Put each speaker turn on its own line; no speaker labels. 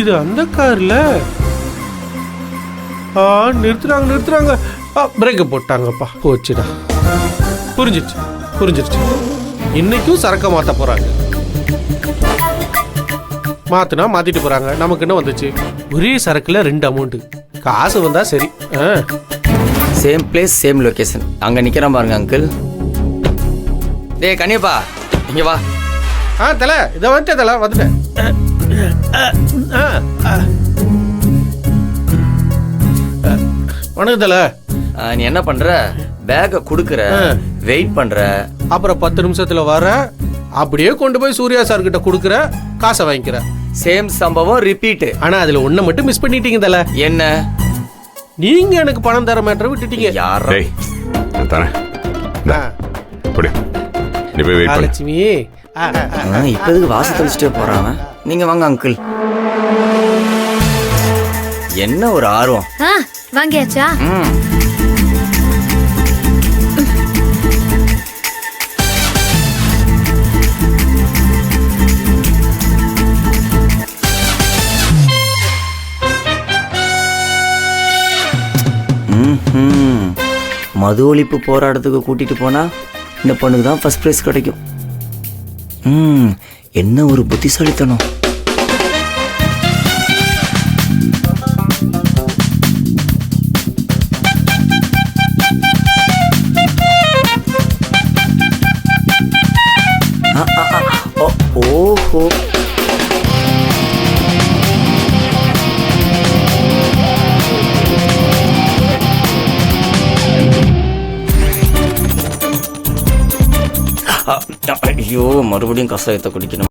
இது அந்த கார்ல. நிறுத்துறாங்க. பிரேக்க போட்டாங்கப்பா. போச்சுடா. புரிஞ்சிருச்சு. இன்னைக்கும் சரக்க மாத்த போறாங்க. மாத்தினா மாத்திட்டு போறாங்க. நமக்கு என்ன வந்துச்சு? ஒரே சரக்குல 2 அமௌண்ட். காசு வந்தா சரி.
Same place same location. அங்க நிக்கிறோம் பாருங்க அங்கிள். டேய் கனியப்பா இங்க வா.
தல இத வந்துட்டேன். வணக்கம் தல.
நீ என்ன பண்ற? பேக்க குடுக்குற, வெயிட் பண்ற,
அப்புறம் 10 நிமிஷத்துல வர, அப்படியே கொண்டு போய் சூர்யா சார் கிட்ட குடுக்குற, காசை வாங்கிக்கிற.
சேம் சம்பவம் ரிப்பீட்.
ஆனா அதுல ஒண்ண மட்டும் மிஸ் பண்ணிட்டீங்க தல.
என்ன?
நீங்க எனக்கு பணம் தர மேட்டரை விட்டுட்டீங்க.
யாரா?
நீ போய் வெயிட் பண்ணு.
லட்சுமி
இப்போதுக்கு வாசல் தெளிச்சுட்டே போறாங்க. நீங்க வாங்க அங்கிள். என்ன ஒரு ஆர்வம்.
வாங்கியாச்சா?
மது ஒழிப்பு போராட்டத்துக்கு கூட்டிட்டு போனா இந்த பொண்ணுக்கு தான் ஃபர்ஸ்ட் பிரைஸ் கிடைக்கும். என்ன ஒரு புத்திசாலித்தனம். ஓஹோ, ஐயோ மறுபடியும் கஷாயத்தை குடிக்கணும்.